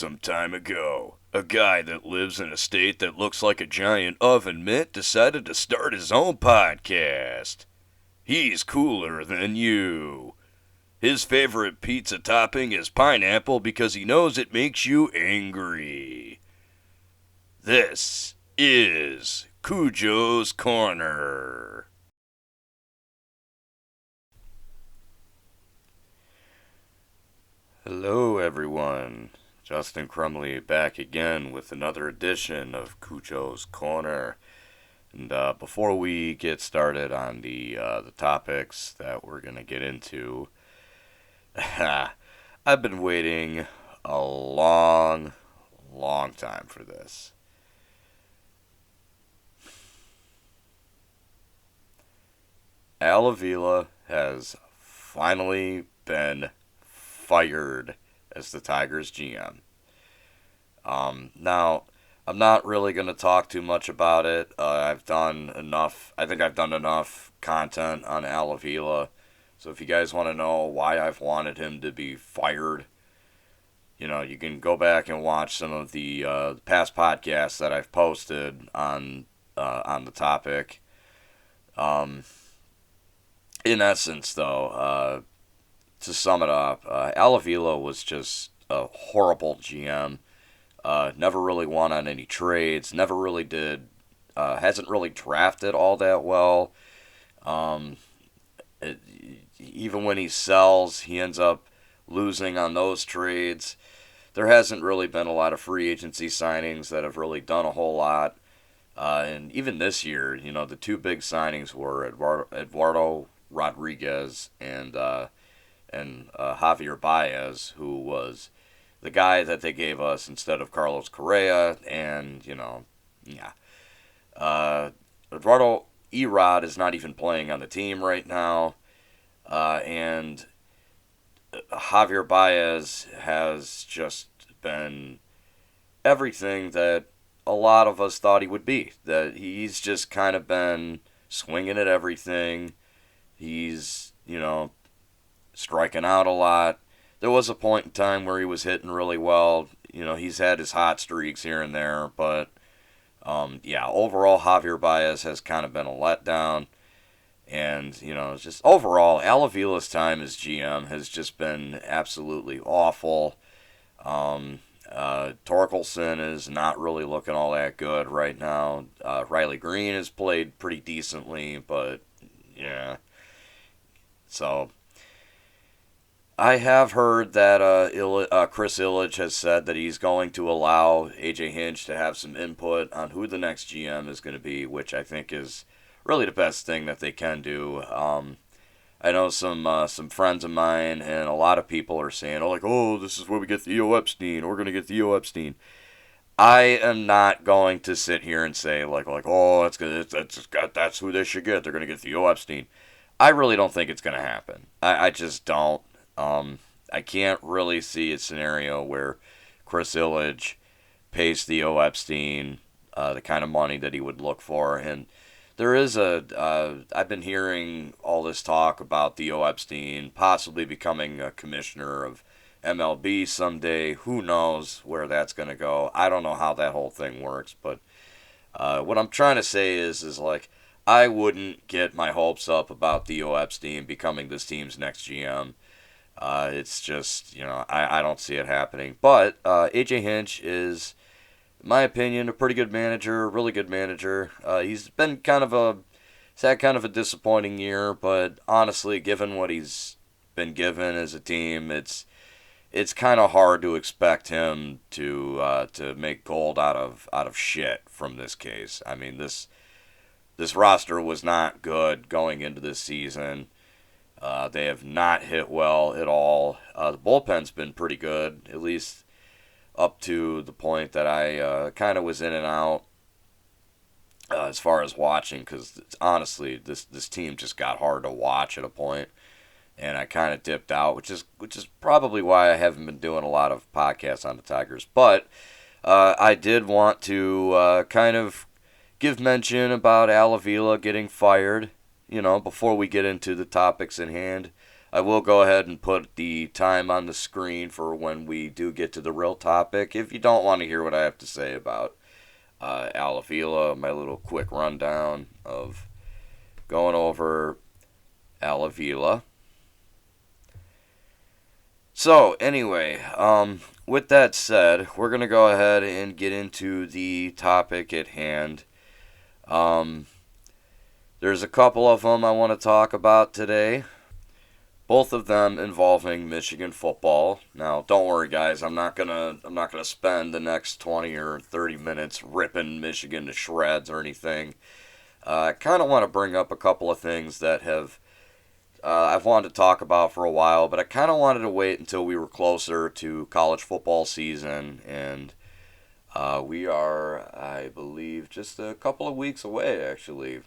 some time ago, a guy that lives in a state that looks like a giant oven mitt decided to start his own podcast. He's cooler than you. His favorite pizza topping is pineapple because he knows it makes you angry. This is CuJo's Corner. Hello, everyone. Justin Crumley back again with another edition of CuJo's Corner. And before we get started on the topics that we're gonna get into, I've been waiting a long time for this. Al Avila has finally been fired as the Tigers GM. Now, I'm not really going to talk too much about it. I've done enough. I think I've done enough content on Al Avila. So if you guys want to know why I've wanted him to be fired, you can go back and watch some of the past podcasts that I've posted on the topic. In essence, though, to sum it up, Al Avila was just a horrible GM. Never really won on any trades. Never really did. Hasn't really drafted all that well. Even when he sells, he ends up losing on those trades. There hasn't really been a lot of free agency signings that have really done a whole lot. And even this year, the two big signings were Eduardo Rodriguez and Javier Baez, who was the guy that they gave us instead of Carlos Correa, and, Eduardo Erod is not even playing on the team right now, and Javier Baez has just been everything that a lot of us thought he would be. That he's just kind of been swinging at everything. He's, striking out a lot. There was a point in time where he was hitting really well. He's had his hot streaks here and there, but overall Javier Baez has kind of been a letdown. And, just overall, Al Avila's time as GM has just been absolutely awful. Torkelson is not really looking all that good right now. Riley Green has played pretty decently, but yeah. So I have heard that Chris Ilitch has said that he's going to allow A.J. Hinch to have some input on who the next GM is going to be, which I think is really the best thing that they can do. I know some friends of mine and a lot of people are saying, this is where we get Theo Epstein. We're going to get Theo Epstein. I am not going to sit here and say, that's good. That's who they should get. They're going to get Theo Epstein. I really don't think it's going to happen. I just don't. I can't really see a scenario where Chris Ilitch pays Theo Epstein the kind of money that he would look for. And there is I've been hearing all this talk about Theo Epstein possibly becoming a commissioner of MLB someday. Who knows where that's going to go? I don't know how that whole thing works, but what I'm trying to say is I wouldn't get my hopes up about Theo Epstein becoming this team's next GM. It's just, I don't see it happening. But A.J. Hinch is, in my opinion, a pretty good manager, really good manager. He's had kind of a disappointing year, but honestly, given what he's been given as a team, it's kind of hard to expect him to make gold out of shit from this case. I mean, this roster was not good going into this season. They have not hit well at all. The bullpen's been pretty good, at least up to the point that I kind of was in and out as far as watching, because honestly, this team just got hard to watch at a point, and I kind of dipped out, which is probably why I haven't been doing a lot of podcasts on the Tigers. But I did want to kind of give mention about Al Avila getting fired. Before we get into the topics in hand, I will go ahead and put the time on the screen for when we do get to the real topic. If you don't want to hear what I have to say about Al Avila, my little quick rundown of going over Al Avila. So, anyway, with that said, we're going to go ahead and get into the topic at hand. There's a couple of them I want to talk about today. Both of them involving Michigan football. Now, don't worry, guys. I'm not gonna spend the next 20 or 30 minutes ripping Michigan to shreds or anything. I kind of want to bring up a couple of things that I've wanted to talk about for a while, but I kind of wanted to wait until we were closer to college football season, and we are, I believe, just a couple of weeks away, actually.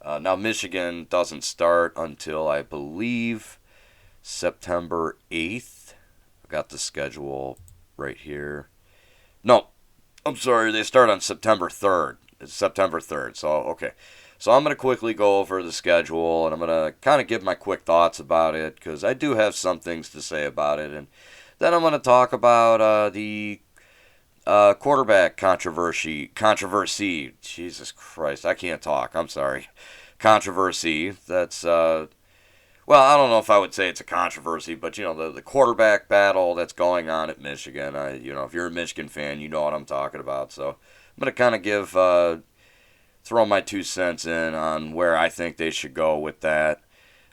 Now, Michigan doesn't start until, I believe, September 8th. I got the schedule right here. No, I'm sorry, they start on September 3rd. It's September 3rd, so okay. So I'm going to quickly go over the schedule, and I'm going to kind of give my quick thoughts about it, because I do have some things to say about it. And then I'm going to talk about the quarterback controversy. Jesus Christ, I can't talk. I'm sorry. Controversy. That's, well, I don't know if I would say it's a controversy, but, the quarterback battle that's going on at Michigan. If you're a Michigan fan, you know what I'm talking about. So I'm going to kind of throw my 2 cents in on where I think they should go with that.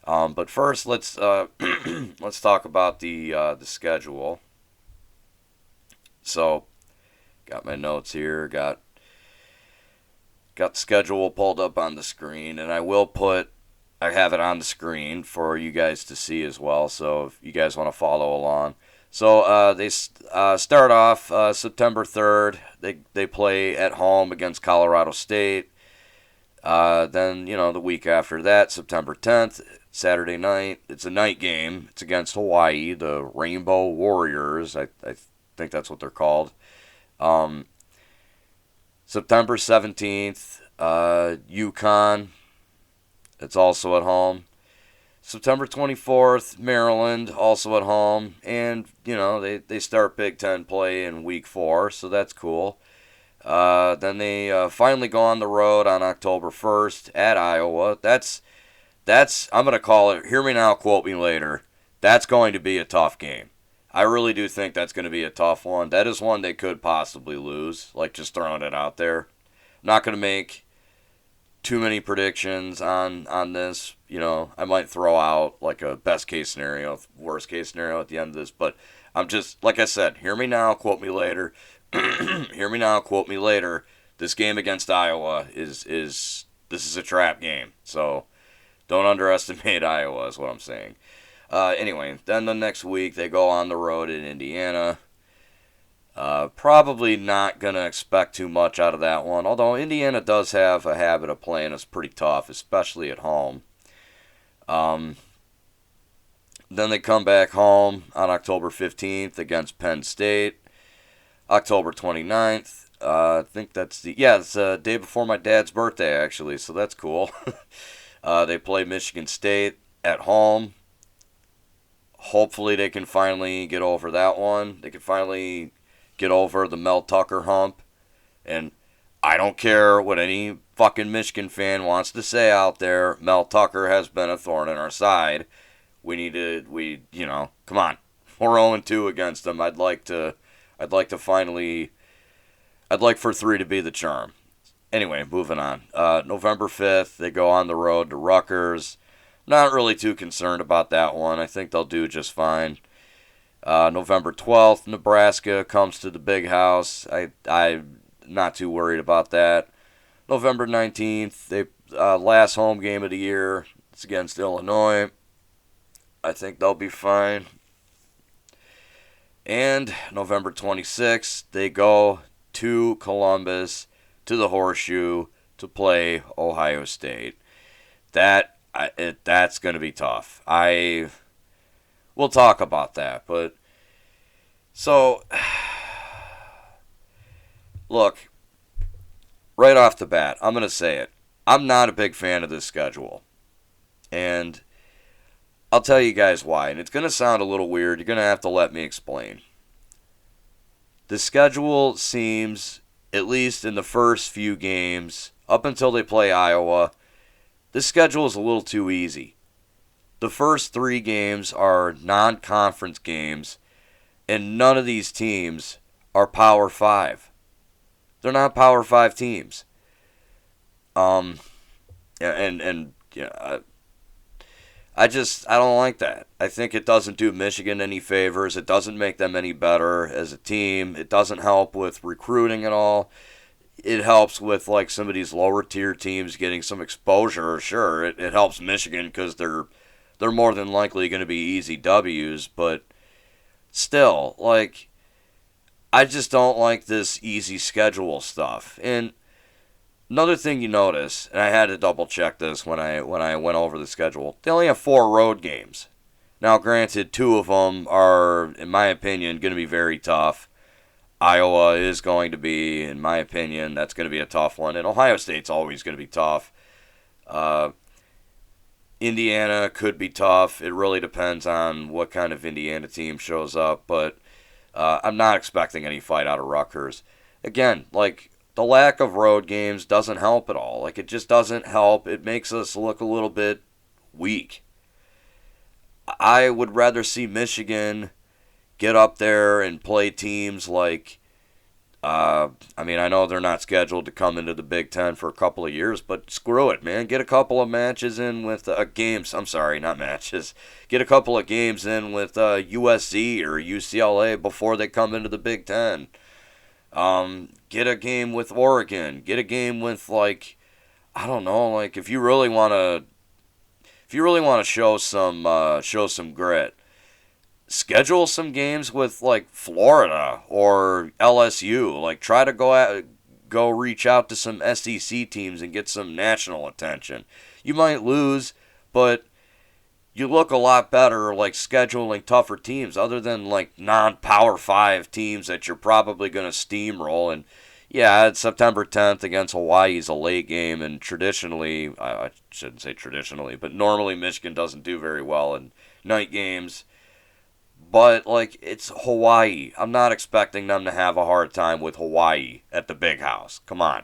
But first, let's let's talk about the schedule. So, got my notes here. Got the schedule pulled up on the screen, and I have it on the screen for you guys to see as well. So if you guys want to follow along. So they start off September 3rd. They play at home against Colorado State. Then, the week after that, September 10th, Saturday night, it's a night game. It's against Hawaii, the Rainbow Warriors. I think that's what they're called. September 17th, UConn. It's also at home. September 24th, Maryland, also at home. And, they start Big Ten play in week 4, so that's cool. Then they finally go on the road on October 1st at Iowa. That's I'm going to call it, hear me now, quote me later. That's going to be a tough game. I really do think that's going to be a tough one. That is one they could possibly lose, like just throwing it out there. I'm not going to make too many predictions on this. I might throw out like a best case scenario, worst case scenario at the end of this, but I'm just, like I said, hear me now, quote me later. Hear me now, quote me later. This game against Iowa is a trap game. So don't underestimate Iowa is what I'm saying. Anyway, then the next week they go on the road in Indiana. Probably not going to expect too much out of that one, although Indiana does have a habit of playing us pretty tough, especially at home. Then they come back home on October 15th against Penn State. October 29th, I think it's the day before my dad's birthday, actually, so that's cool. They play Michigan State at home. Hopefully they can finally get over that one. They can finally get over the Mel Tucker hump. And I don't care what any fucking Michigan fan wants to say out there. Mel Tucker has been a thorn in our side. Come on. We're 0-2 against them. I'd like for 3 to be the charm. Anyway, moving on. November 5th, they go on the road to Rutgers. Not really too concerned about that one. I think they'll do just fine. November 12th, Nebraska comes to the big house. I'm not too worried about that. November 19th, they last home game of the year. It's against Illinois. I think they'll be fine. And November 26th, they go to Columbus, to the Horseshoe, to play Ohio State. That's going to be tough. We'll talk about that. But, so, look, right off the bat, I'm going to say it. I'm not a big fan of this schedule. And I'll tell you guys why, and it's going to sound a little weird. You're going to have to let me explain. The schedule seems, at least in the first few games, up until they play Iowa, the schedule is a little too easy. The first 3 games are non-conference games, and none of these teams are Power 5. They're not Power 5 teams. Um, and yeah, I don't like that. I think it doesn't do Michigan any favors. It doesn't make them any better as a team. It doesn't help with recruiting at all. It helps with like some of these lower tier teams getting some exposure. Sure, it helps Michigan because they're more than likely going to be easy W's. But still, like I just don't like this easy schedule stuff. And another thing you notice, and I had to double check this when I went over the schedule, they only have 4 road games. Now, granted, 2 of them are, in my opinion, going to be very tough. Iowa is going to be, in my opinion, that's going to be a tough one, and Ohio State's always going to be tough. Uh, Indiana could be tough. It really depends on what kind of Indiana team shows up, but I'm not expecting any fight out of Rutgers. Again, like the lack of road games doesn't help at all. Like it just doesn't help. It makes us look a little bit weak. I would rather see Michigan get up there and play teams like. I mean, I know they're not scheduled to come into the Big Ten for a couple of years, but screw it, man. Get a couple of matches in with games. I'm sorry, not matches. Get a couple of games in with USC or UCLA before they come into the Big Ten. Get a game with Oregon. Get a game with like, I don't know, like if you really want to show some grit, schedule some games with like Florida or LSU. Like try to go reach out to some SEC teams and get some national attention. You might lose, but you look a lot better like scheduling tougher teams other than like non-power 5 teams that you're probably going to steamroll. And yeah, it's September 10th against Hawaii is a late game, and traditionally, I shouldn't say traditionally, but normally Michigan doesn't do very well in night games. But like it's Hawaii. I'm not expecting them to have a hard time with Hawaii at the big house. Come on.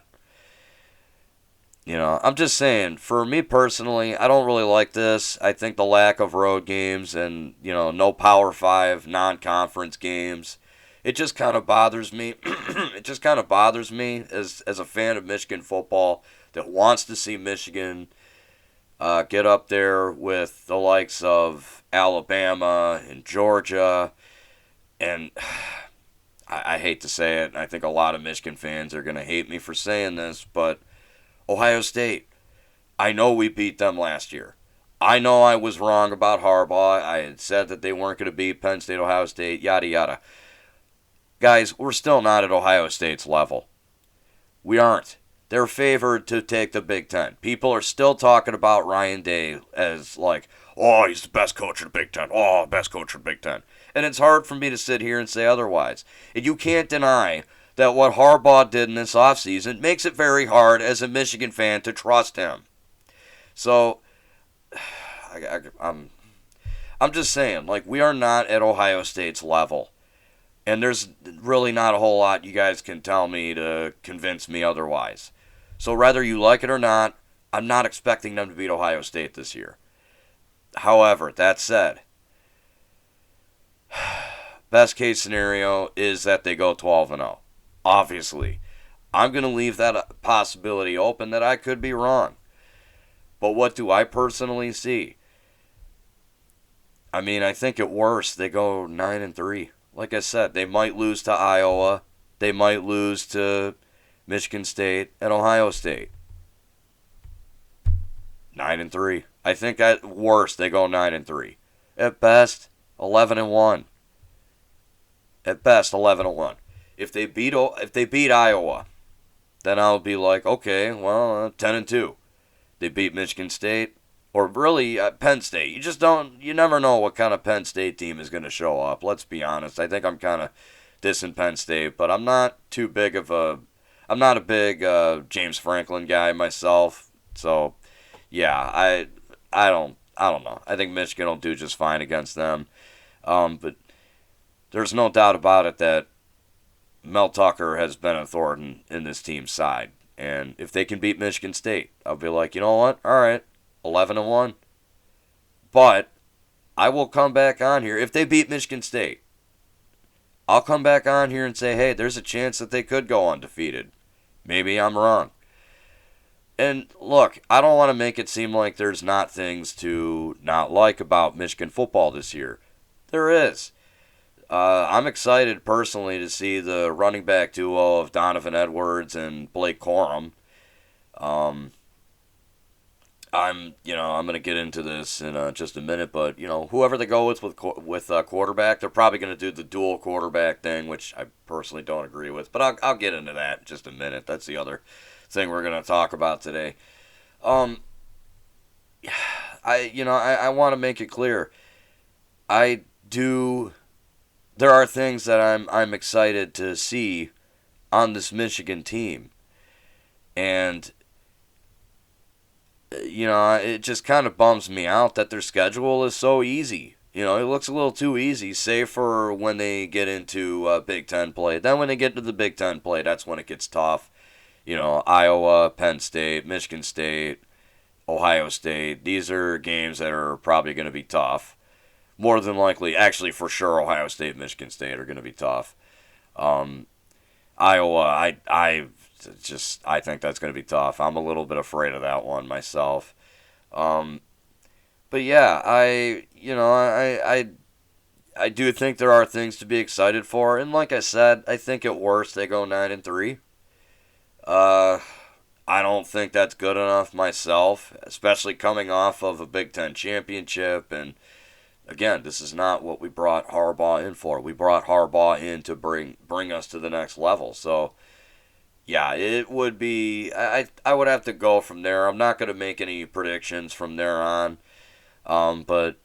I'm just saying, for me personally, I don't really like this. I think the lack of road games and, no Power 5 non-conference games, it just kind of bothers me. It just kind of bothers me as a fan of Michigan football that wants to see Michigan get up there with the likes of Alabama and Georgia. And I hate to say it, and I think a lot of Michigan fans are going to hate me for saying this, but Ohio State, I know we beat them last year. I know I was wrong about Harbaugh. I had said that they weren't going to beat Penn State, Ohio State, yada, yada. Guys, we're still not at Ohio State's level. We aren't. They're favored to take the Big Ten. People are still talking about Ryan Day as like, oh, he's the best coach in the Big Ten. Oh, best coach in the Big Ten. And it's hard for me to sit here and say otherwise. And you can't deny that what Harbaugh did in this offseason makes it very hard as a Michigan fan to trust him. So, I'm just saying, like, we are not at Ohio State's level. And there's really not a whole lot you guys can tell me to convince me otherwise. So whether you like it or not, I'm not expecting them to beat Ohio State this year. However, that said, best case scenario is that they go 12-0. Obviously, I'm going to leave that possibility open that I could be wrong. But what do I personally see? I mean, I think at worst they go 9-3. Like I said, they might lose to Iowa. They might lose to Michigan State and Ohio State. 9-3. I think at worst they go 9-3. At best, 11-1. At best, 11-1. If they beat Iowa, then I'll be like, okay, well, 10-2. They beat Michigan State, or really Penn State. You never know what kind of Penn State team is going to show up. Let's be honest. I think I'm kind of dissing Penn State, but I'm not a big James Franklin guy myself. So, yeah, I don't I don't know. I think Michigan will do just fine against them. But there's no doubt about it that Mel Tucker has been a thorn in this team's side. And if they can beat Michigan State, I'll be like, you know what? All right, 11-1. But I will come back on here. If they beat Michigan State, I'll come back on here and say, hey, there's a chance that they could go undefeated. Maybe I'm wrong. And look, I don't want to make it seem like there's not things to not like about Michigan football this year. There is. I'm excited personally to see the running back duo of Donovan Edwards and Blake Corum. Um, I'm going to get into this in just a minute, but whoever they go with quarterback, they're probably going to do the dual quarterback thing, which I personally don't agree with. But I'll get into that in just a minute. That's the other thing we're going to talk about today. Um, I want to make it clear. I do. There are things that I'm excited to see on this Michigan team, and it just kind of bums me out that their schedule is so easy. It looks a little too easy, save for when they get into Big Ten play. Then when they get to the Big Ten play, that's when it gets tough. Iowa, Penn State, Michigan State, Ohio State. These are games that are probably going to be tough. More than likely, actually for sure, Ohio State, Michigan State are going to be tough. Iowa, I think that's going to be tough. I'm a little bit afraid of that one myself. But yeah, I do think there are things to be excited for, and like I said, I think at worst they go 9-3. I don't think that's good enough myself, especially coming off of a Big Ten championship. And again, this is not what we brought Harbaugh in for. We brought Harbaugh in to bring us to the next level. So yeah, it would be. I would have to go from there. I'm not going to make any predictions from there on. But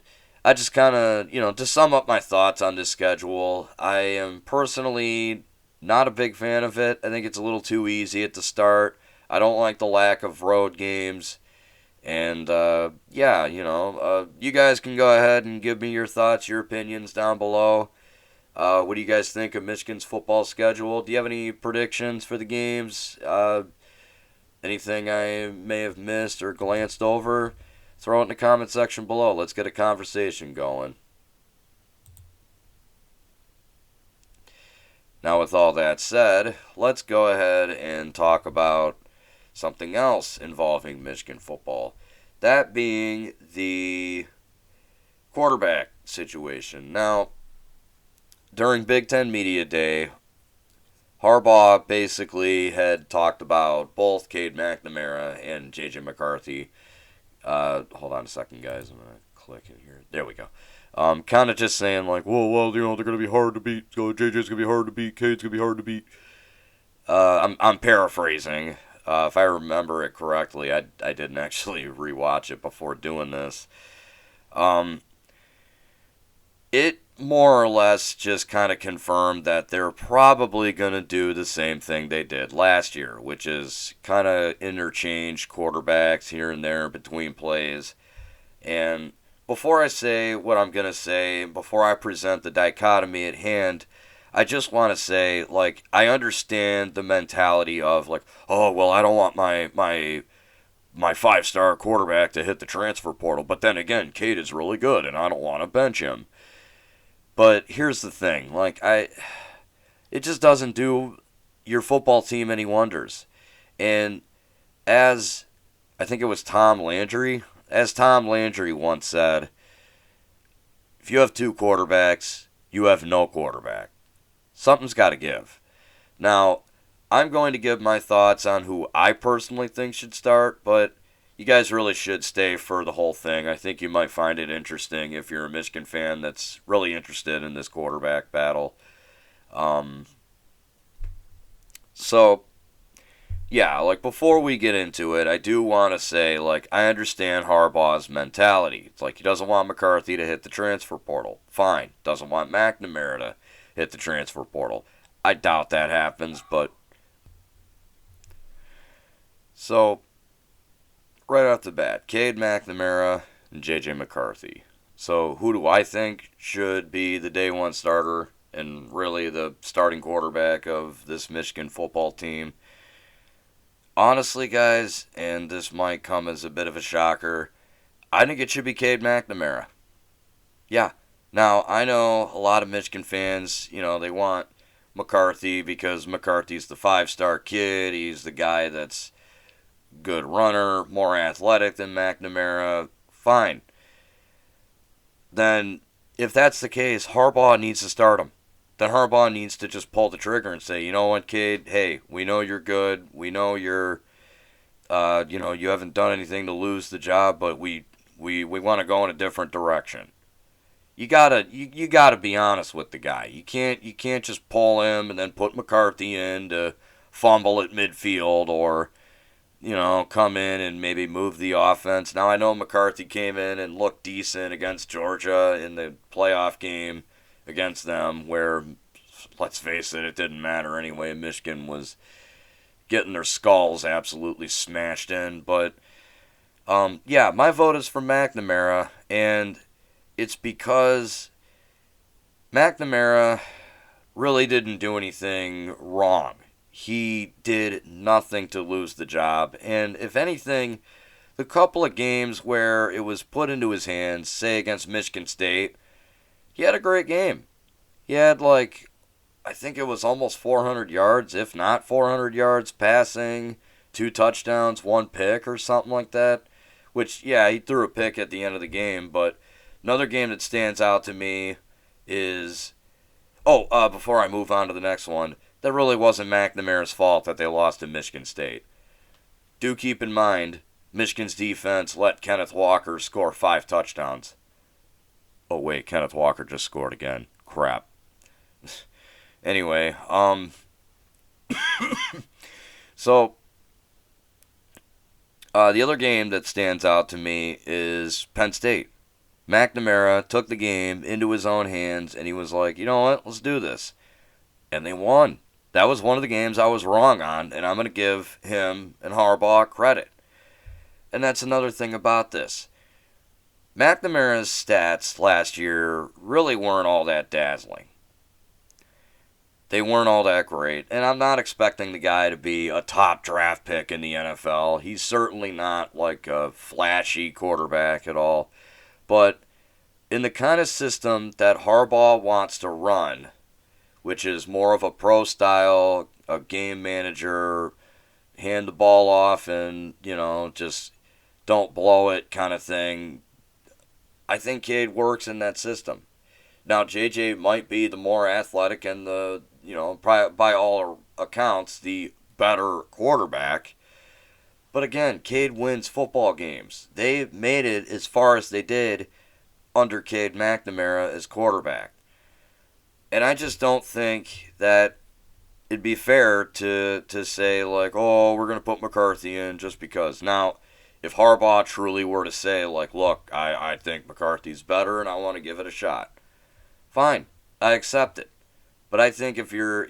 I just kind of, to sum up my thoughts on this schedule, I am personally not a big fan of it. I think it's a little too easy at the start. I don't like the lack of road games. And, you guys can go ahead and give me your thoughts, your opinions down below. What do you guys think of Michigan's football schedule? Do you have any predictions for the games? Anything I may have missed or glanced over? Throw it in the comment section below. Let's get a conversation going. Now, with all that said, let's go ahead and talk about something else involving Michigan football. That being the quarterback situation. Now, during Big Ten Media Day, Harbaugh basically had talked about both Cade McNamara and J.J. McCarthy. Hold on a second, guys. I'm going to click in here. There we go. Kind of just saying like, well, they're going to be hard to beat. So JJ's going to be hard to beat. Cade's going to be hard to beat. I'm paraphrasing. If I remember it correctly, I didn't actually rewatch it before doing this. It more or less just kind of confirmed that they're probably going to do the same thing they did last year, which is kind of interchange quarterbacks here and there between plays. And before I say what I'm going to say, before I present the dichotomy at hand, I just want to say, like, I understand the mentality of, like, oh, well, I don't want my 5-star quarterback to hit the transfer portal. But then again, Cade is really good, and I don't want to bench him. But here's the thing, like, it just doesn't do your football team any wonders. And as, I think it was Tom Landry once said, if you have 2 quarterbacks, you have no quarterback. Something's got to give. Now, I'm going to give my thoughts on who I personally think should start, but you guys really should stay for the whole thing. I think you might find it interesting if you're a Michigan fan that's really interested in this quarterback battle. So, yeah, like, before we get into it, I do want to say, like, I understand Harbaugh's mentality. It's like he doesn't want McCarthy to hit the transfer portal. Fine. Doesn't want McNamara to hit the transfer portal. I doubt that happens, but... So, right off the bat, Cade McNamara, and J.J. McCarthy. So who do I think should be the day one starter and really the starting quarterback of this Michigan football team? Honestly, guys, and this might come as a bit of a shocker, I think it should be Cade McNamara. Yeah. Now, I know a lot of Michigan fans, they want McCarthy because McCarthy's the five-star kid. He's the guy that's good runner, more athletic than McNamara. Fine. Then, if that's the case, Harbaugh needs to start him. Then Harbaugh needs to just pull the trigger and say, you know what, kid? Hey, we know you're good. We know you haven't done anything to lose the job, but we want to go in a different direction. You gotta be honest with the guy. You can't just pull him and then put McCarthy in to fumble at midfield or come in and maybe move the offense. Now I know McCarthy came in and looked decent against Georgia in the playoff game against them, where let's face it, it didn't matter anyway. Michigan was getting their skulls absolutely smashed in, but yeah, my vote is for McNamara, and it's because McNamara really didn't do anything wrong. He did nothing to lose the job, and if anything, the couple of games where it was put into his hands, say against Michigan State, he had a great game. He had I think it was almost 400 yards, if not 400 yards passing, 2 touchdowns, 1 pick or something like that. Which, yeah, he threw a pick at the end of the game, but another game that stands out to me is... before I move on to the next one, that really wasn't McNamara's fault that they lost to Michigan State. Do keep in mind, Michigan's defense let Kenneth Walker score 5 touchdowns. Oh wait, Kenneth Walker just scored again. Crap. Anyway, so the other game that stands out to me is Penn State. McNamara took the game into his own hands, and he was like, you know what, let's do this. And they won. That was one of the games I was wrong on, and I'm going to give him and Harbaugh credit. And that's another thing about this. McNamara's stats last year really weren't all that dazzling. They weren't all that great, and I'm not expecting the guy to be a top draft pick in the NFL. He's certainly not like a flashy quarterback at all. But in the kind of system that Harbaugh wants to run, which is more of a pro style, a game manager, hand the ball off and, just don't blow it kind of thing, I think Cade works in that system. Now, JJ might be the more athletic and the, by all accounts, the better quarterback. But again, Cade wins football games. They made it as far as they did under Cade McNamara as quarterback. And I just don't think that it'd be fair to say, we're going to put McCarthy in just because. Now, if Harbaugh truly were to say, look, I think McCarthy's better and I want to give it a shot, fine, I accept it. But I think if you're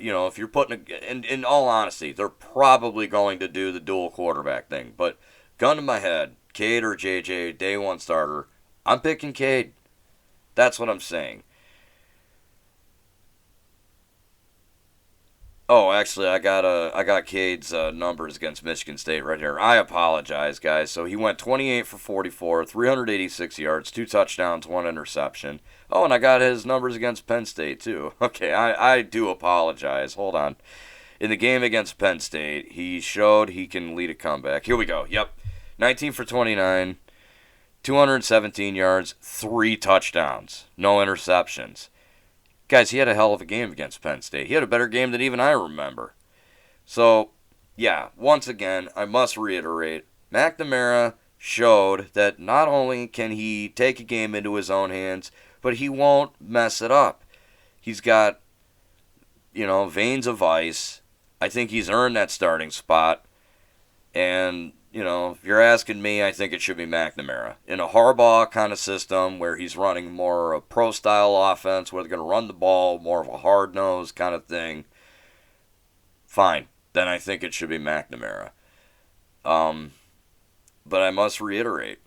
putting in all honesty, they're probably going to do the dual quarterback thing. But gun to my head, Cade or JJ, day one starter, I'm picking Cade. That's what I'm saying. Oh, actually, I got Cade's numbers against Michigan State right here. I apologize, guys. So he went 28 for 44, 386 yards, 2 touchdowns, 1 interception. Oh, and I got his numbers against Penn State too. Okay, I do apologize. Hold on. In the game against Penn State, he showed he can lead a comeback. Here we go. Yep, 19 for 29, 217 yards, 3 touchdowns, no interceptions. Guys, he had a hell of a game against Penn State. He had a better game than even I remember. So, yeah, once again, I must reiterate, McNamara showed that not only can he take a game into his own hands, but he won't mess it up. He's got, veins of ice. I think he's earned that starting spot. And, if you're asking me, I think it should be McNamara. In a Harbaugh kind of system where he's running more a pro-style offense, where they're going to run the ball, more of a hard-nosed kind of thing, fine. Then I think it should be McNamara. But I must reiterate,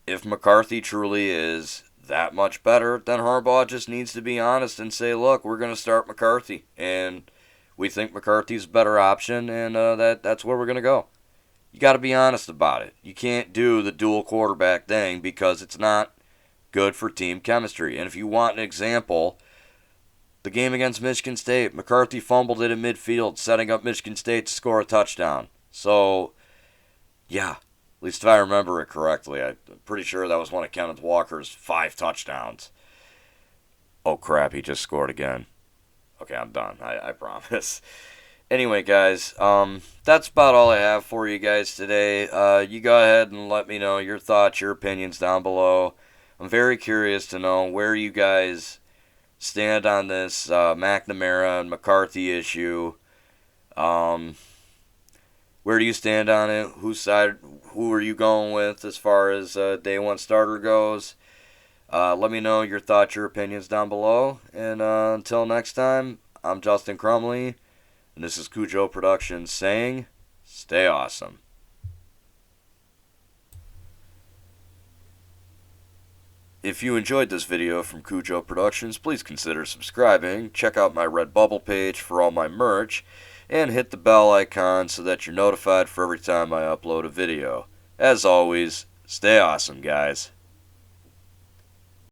if McCarthy truly is that much better, then Harbaugh just needs to be honest and say, look, we're going to start McCarthy, and we think McCarthy's a better option, and that's where we're going to go. You got to be honest about it. You can't do the dual quarterback thing because it's not good for team chemistry. And if you want an example, the game against Michigan State, McCarthy fumbled it in midfield, setting up Michigan State to score a touchdown. So, yeah, at least if I remember it correctly, I'm pretty sure that was one of Kenneth Walker's 5 touchdowns. Oh crap, he just scored again. Okay, I'm done. I promise. Anyway, guys, that's about all I have for you guys today. You go ahead and let me know your thoughts, your opinions down below. I'm very curious to know where you guys stand on this McNamara and McCarthy issue. Where do you stand on it? Who are you going with as far as day one starter goes? Let me know your thoughts, your opinions down below. And until next time, I'm Justin Crumley, and this is CuJo Productions saying, stay awesome. If you enjoyed this video from CuJo Productions, please consider subscribing, check out my Redbubble page for all my merch, and hit the bell icon so that you're notified for every time I upload a video. As always, stay awesome, guys.